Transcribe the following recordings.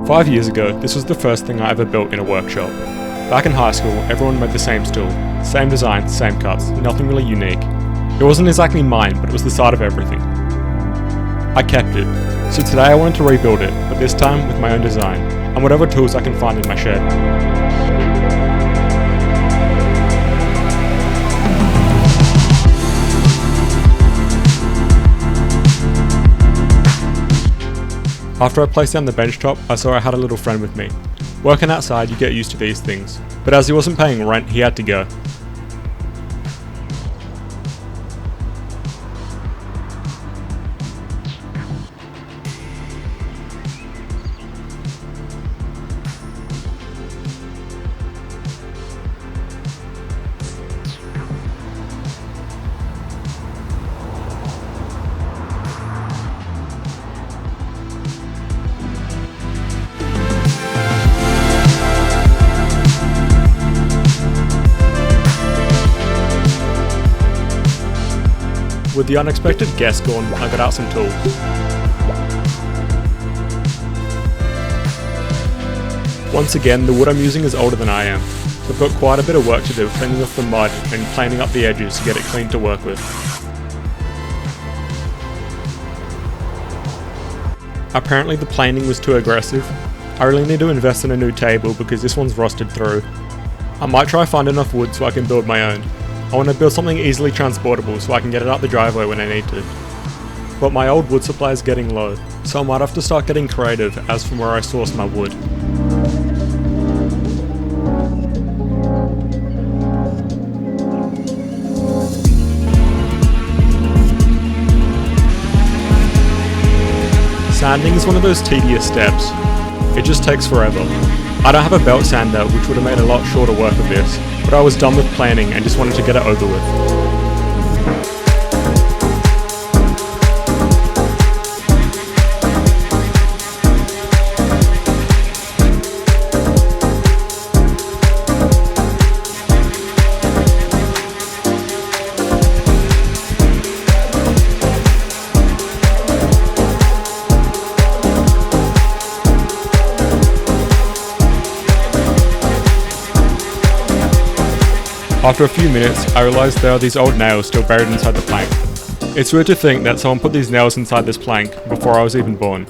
5 years ago, this was the first thing I ever built in a workshop. Back in high school, everyone made the same stool. Same design, same cuts, nothing really unique. It wasn't exactly mine, but it was the start of everything. I kept it, so today I wanted to rebuild it, but this time with my own design, and whatever tools I can find in my shed. After I placed down the bench top, I saw I had a little friend with me. Working outside, you get used to these things, but as he wasn't paying rent, he had to go. With the unexpected guest gone, I got out some tools. Once again, the wood I'm using is older than I am, so I've got quite a bit of work to do cleaning off the mud and planing up the edges to get it clean to work with. Apparently the planing was too aggressive. I really need to invest in a new table because this one's rusted through. I might try find enough wood so I can build my own. I want to build something easily transportable so I can get it up the driveway when I need to. But my old wood supply is getting low, so I might have to start getting creative as from where I source my wood. Sanding is one of those tedious steps. It just takes forever. I don't have a belt sander, which would have made a lot shorter work of this, but I was done with planing and just wanted to get it over with. After a few minutes, I realised there are these old nails still buried inside the plank. It's weird to think that someone put these nails inside this plank before I was even born,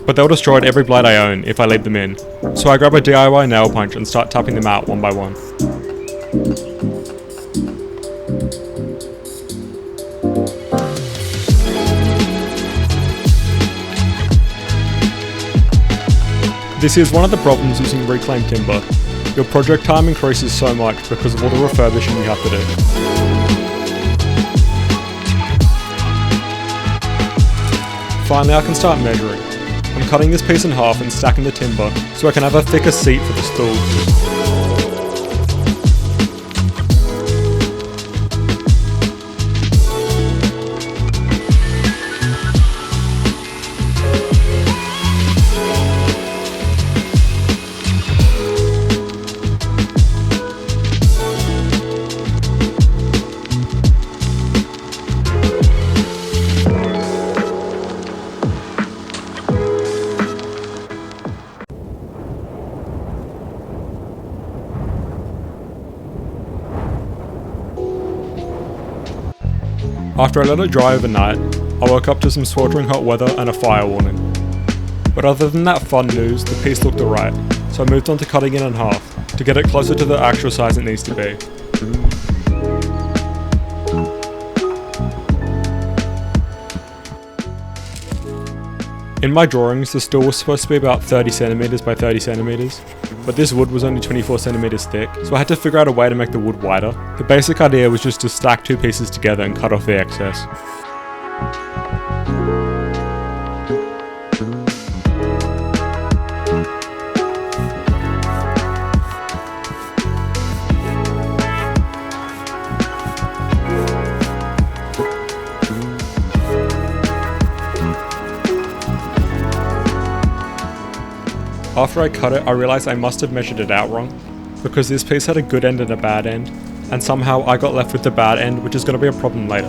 but they'll destroy every blade I own if I leave them in, so I grab a DIY nail punch and start tapping them out one by one. This is one of the problems using reclaimed timber. Your project time increases so much because of all the refurbishing you have to do. Finally, I can start measuring. I'm cutting this piece in half and stacking the timber so I can have a thicker seat for the stool. After I let it dry overnight, I woke up to some sweltering hot weather and a fire warning. But other than that fun news, the piece looked alright, so I moved on to cutting it in half, to get it closer to the actual size it needs to be. In my drawings, the stool was supposed to be about 30cm by 30cm, but this wood was only 24cm thick, so I had to figure out a way to make the wood wider. The basic idea was just to stack two pieces together and cut off the excess. After I cut it, I realised I must have measured it out wrong, because this piece had a good end and a bad end, and somehow I got left with the bad end, which is going to be a problem later.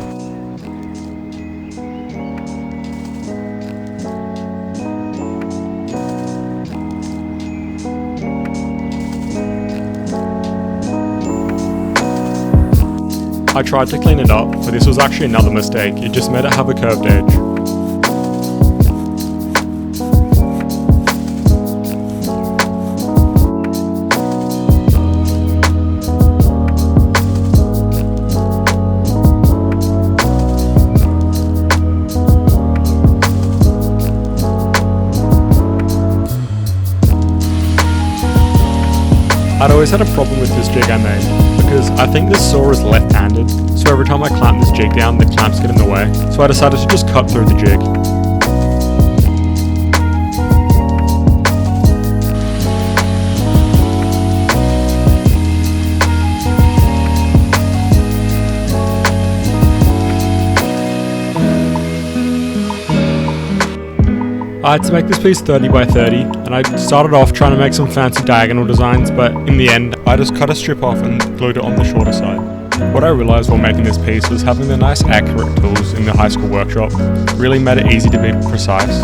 I tried to clean it up, but this was actually another mistake. It just made it have a curved edge. I'd always had a problem with this jig I made, because I think this saw is left-handed, so every time I clamp this jig down, the clamps get in the way, so I decided to just cut through the jig. I had to make this piece 30 by 30, and I started off trying to make some fancy diagonal designs, but in the end, I just cut a strip off and glued it on the shorter side. What I realised while making this piece was having the nice accurate tools in the high school workshop really made it easy to be precise.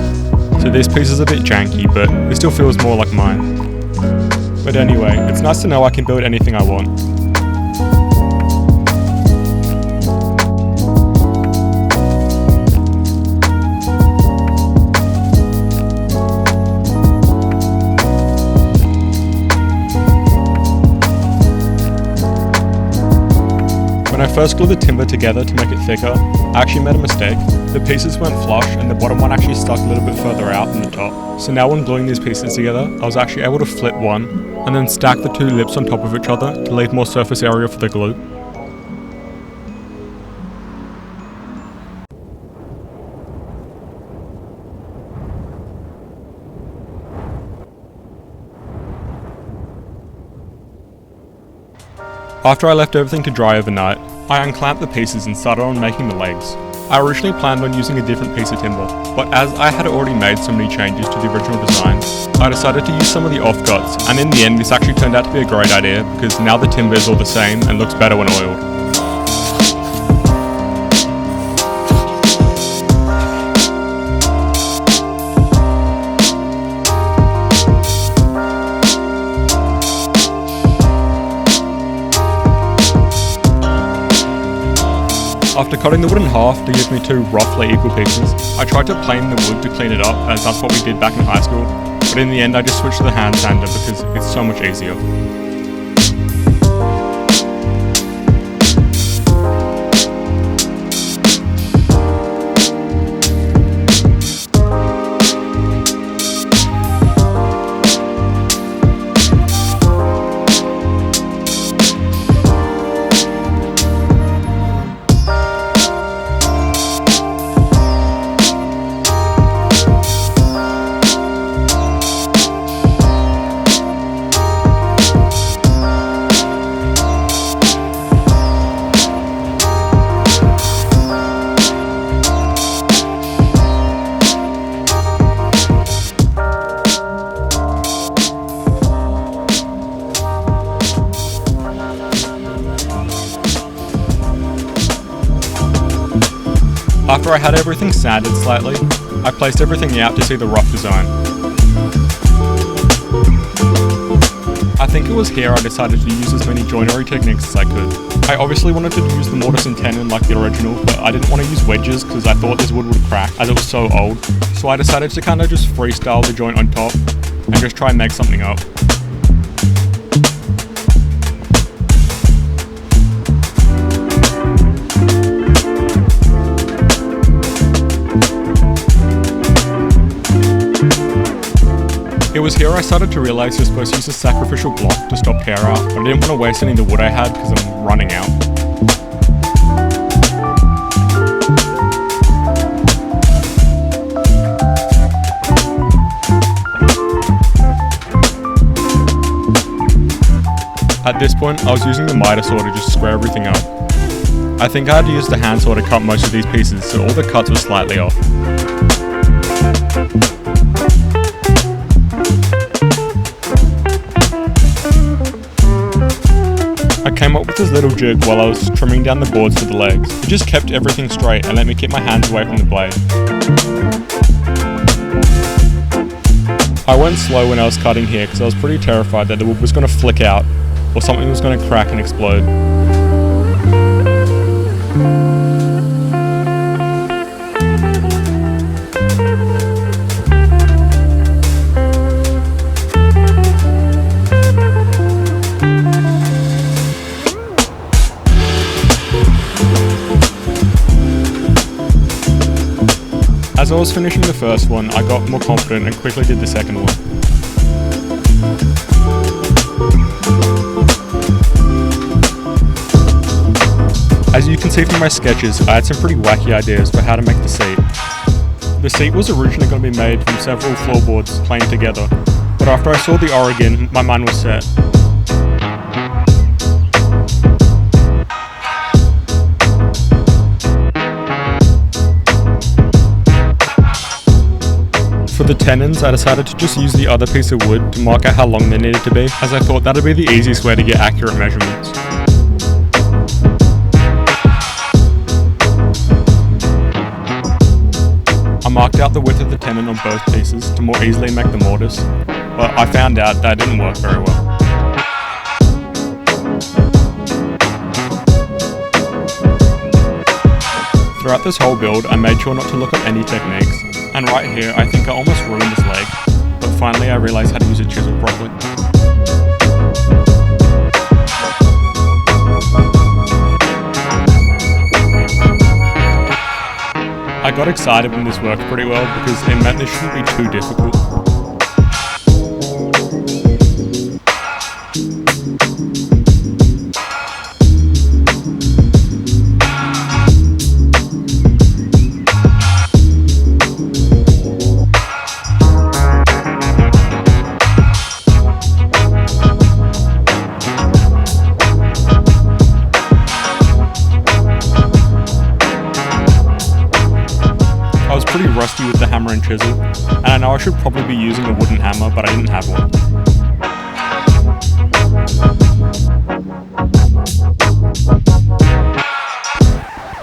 So this piece is a bit janky, but it still feels more like mine. But anyway, it's nice to know I can build anything I want. When I first glued the timber together to make it thicker, I actually made a mistake. The pieces weren't flush and the bottom one actually stuck a little bit further out than the top. So now when gluing these pieces together, I was actually able to flip one and then stack the two lips on top of each other to leave more surface area for the glue. After I left everything to dry overnight, I unclamped the pieces and started on making the legs. I originally planned on using a different piece of timber, but as I had already made so many changes to the original design, I decided to use some of the offcuts, and in the end this actually turned out to be a great idea because now the timber is all the same and looks better when oiled. After cutting the wood in half to give me two roughly equal pieces, I tried to plane the wood to clean it up as that's what we did back in high school, but in the end I just switched to the hand sander because it's so much easier. After I had everything sanded slightly, I placed everything out to see the rough design. I think it was here I decided to use as many joinery techniques as I could. I obviously wanted to use the mortise and tenon like the original, but I didn't want to use wedges because I thought this wood would crack as it was so old, so I decided to kind of just freestyle the joint on top and just try and make something up. It was here I started to realise you're supposed to use a sacrificial block to stop tear out, but I didn't want to waste any of the wood I had because I'm running out. At this point, I was using the miter saw to just square everything up. I think I had to use the hand saw to cut most of these pieces, so all the cuts were slightly off. I came up with this little jig while I was trimming down the boards for the legs. It just kept everything straight and let me keep my hands away from the blade. I went slow when I was cutting here because I was pretty terrified that the wood was going to flick out or something was going to crack and explode. As I was finishing the first one, I got more confident and quickly did the second one. As you can see from my sketches, I had some pretty wacky ideas for how to make the seat. The seat was originally going to be made from several floorboards playing together, but after I saw the Oregon, my mind was set. For the tenons, I decided to just use the other piece of wood to mark out how long they needed to be, as I thought that would be the easiest way to get accurate measurements. I marked out the width of the tenon on both pieces to more easily make the mortise, but I found out that didn't work very well. Throughout this whole build, I made sure not to look up any techniques, and right here I think I almost ruined this leg, but finally I realised how to use a chisel properly. I got excited when this worked pretty well because it meant this shouldn't be too difficult. I was pretty rusty with the hammer and chisel, and I know I should probably be using a wooden hammer, but I didn't have one.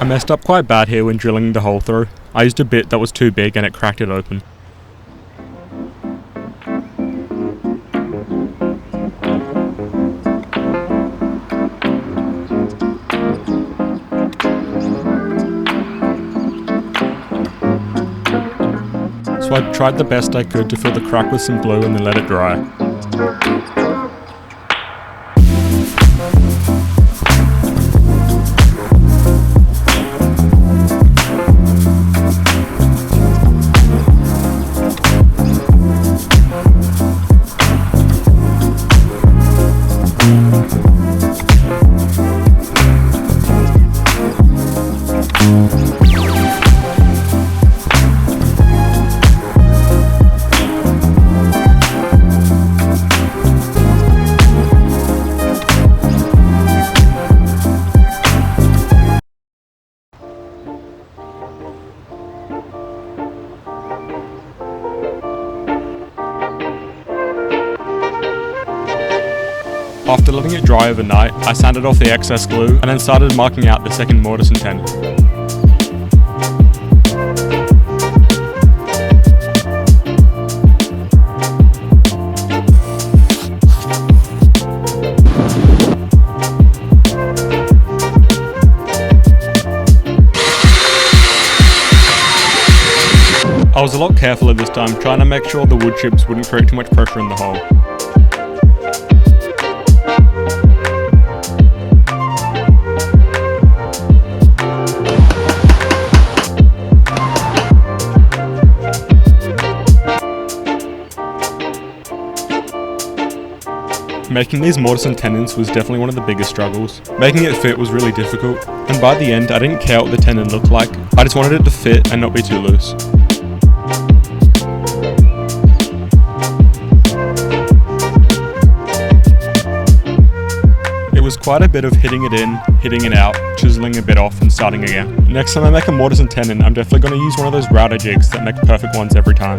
I messed up quite bad here when drilling the hole through. I used a bit that was too big and it cracked it open. So I tried the best I could to fill the crack with some glue and then let it dry. After letting it dry overnight, I sanded off the excess glue and then started marking out the second mortise and tenon. I was a lot careful this time, trying to make sure the wood chips wouldn't create too much pressure in the hole. Making these mortise and tenons was definitely one of the biggest struggles. Making it fit was really difficult, and by the end I didn't care what the tenon looked like, I just wanted it to fit and not be too loose. It was quite a bit of hitting it in, hitting it out, chiseling a bit off and starting again. Next time I make a mortise and tenon, I'm definitely going to use one of those router jigs that make perfect ones every time.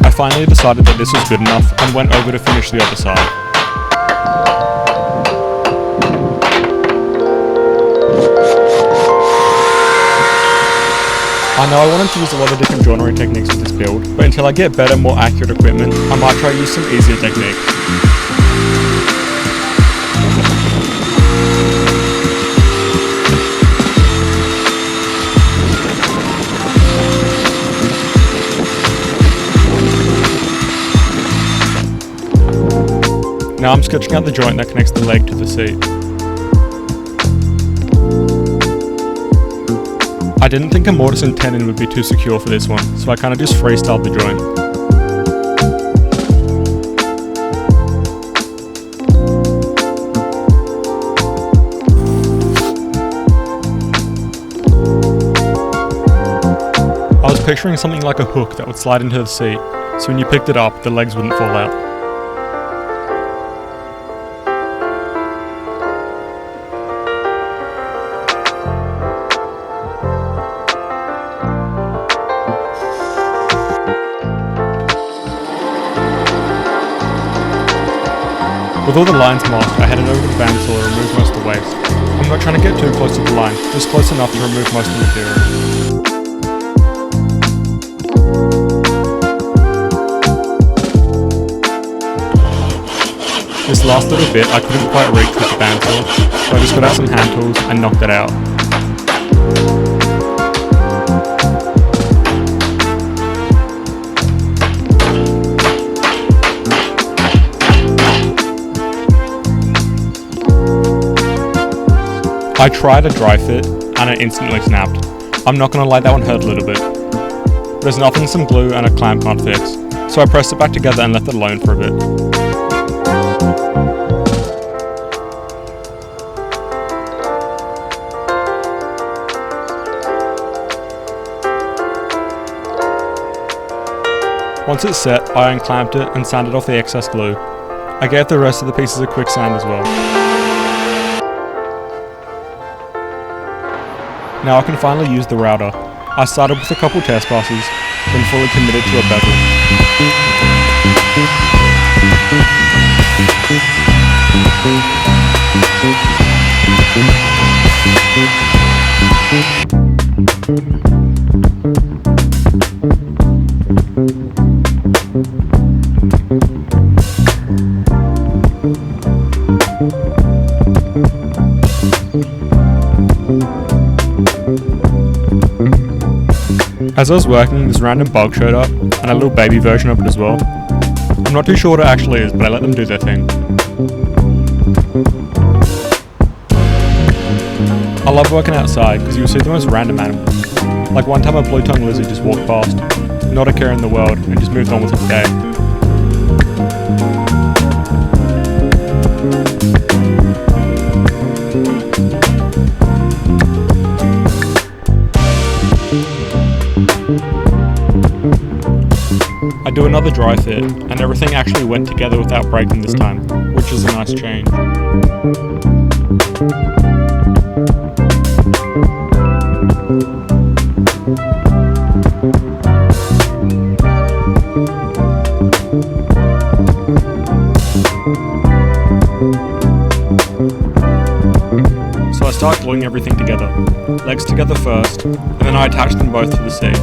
I finally decided that this was good enough and went over to finish the other side. I know I wanted to use a lot of different joinery techniques with this build, but until I get better, more accurate equipment, I might try to use some easier techniques. Now I'm sketching out the joint that connects the leg to the seat. I didn't think a mortise and tenon would be too secure for this one, so I kind of just freestyled the joint. I was picturing something like a hook that would slide into the seat, so when you picked it up, the legs wouldn't fall out. With all the lines marked, I headed over to the bandsaw to remove most of the waste. I'm not trying to get too close to the line, just close enough to remove most of the material. This last little bit I couldn't quite reach with the bandsaw, so I just got out some hand tools and knocked it out. I tried a dry fit and it instantly snapped. I'm not gonna lie, that one hurt a little bit. There's nothing some glue and a clamp can't fix, so I pressed it back together and left it alone for a bit. Once it's set, I unclamped it and sanded off the excess glue. I gave the rest of the pieces a quick sand as well. Now I can finally use the router. I started with a couple test passes, then fully committed to a bevel. As I was working, this random bug showed up, and a little baby version of it as well. I'm not too sure what it actually is, but I let them do their thing. I love working outside because you'll see the most random animals. Like one time a blue-tongued lizard just walked past, not a care in the world, and just moved on with its day. I do another dry fit, and everything actually went together without breaking this time, which is a nice change. So I start gluing everything together. Legs together first, and then I attach them both to the seat.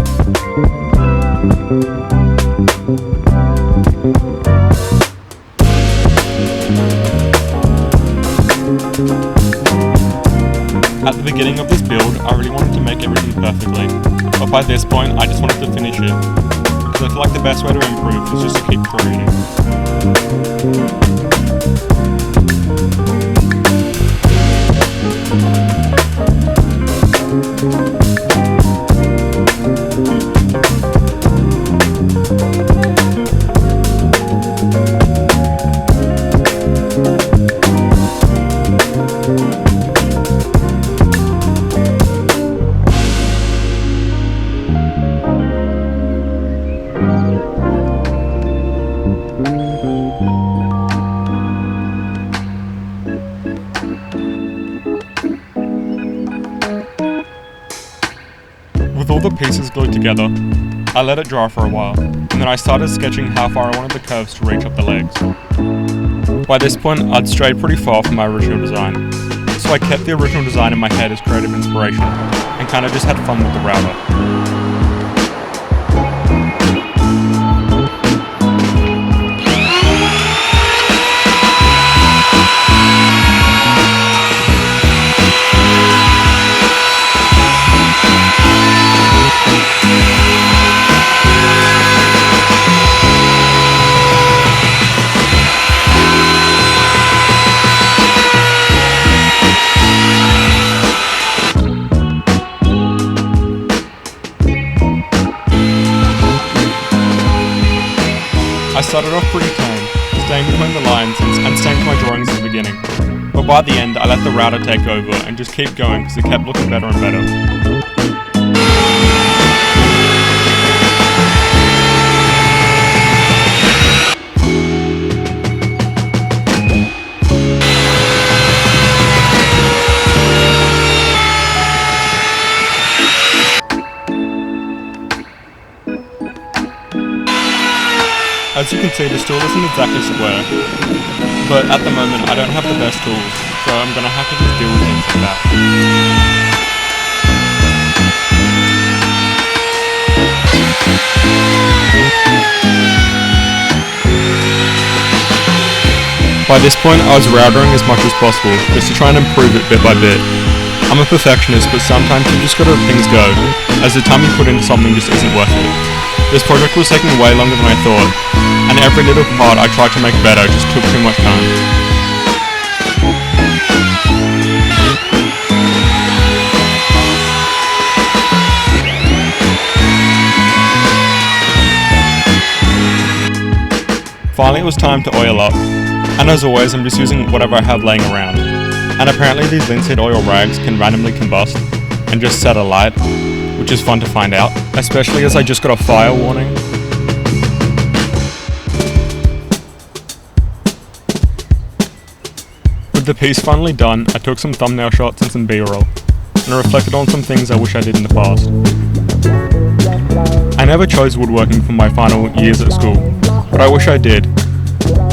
At the beginning of this build, I really wanted to make everything perfectly, but by this point, I just wanted to finish it, because I feel like the best way to improve is just to keep creating. With all the pieces glued together, I let it dry for a while, and then I started sketching how far I wanted the curves to reach up the legs. By this point, I'd strayed pretty far from my original design, so I kept the original design in my head as creative inspiration, and kinda just had fun with the router. started off pretty tame, staying between the lines and staying to my drawings at the beginning. But by the end, I let the router take over and just keep going because it kept looking better and better. As you can see, the stool isn't exactly square, but at the moment I don't have the best tools, so I'm going to have to just deal with things like that. By this point I was routering as much as possible, just to try and improve it bit by bit. I'm a perfectionist, but sometimes you just gotta let things go, as the time you put into something just isn't worth it. This project was taking way longer than I thought, and every little part I tried to make better just took too much time. Finally it was time to oil up, and as always I'm just using whatever I have laying around. And apparently these linseed oil rags can randomly combust and just set alight, which is fun to find out, especially as I just got a fire warning. With the piece finally done, I took some thumbnail shots and some B-roll, and I reflected on some things I wish I did in the past. I never chose woodworking for my final years at school, but I wish I did.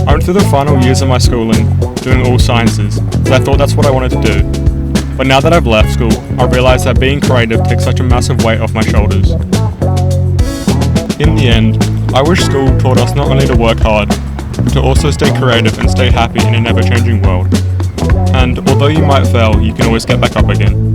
I went through the final years of my schooling doing all sciences, because I thought that's what I wanted to do. But now that I've left school, I realise that being creative takes such a massive weight off my shoulders. In the end, I wish school taught us not only to work hard, but to also stay creative and stay happy in an ever-changing world. And although you might fail, you can always get back up again.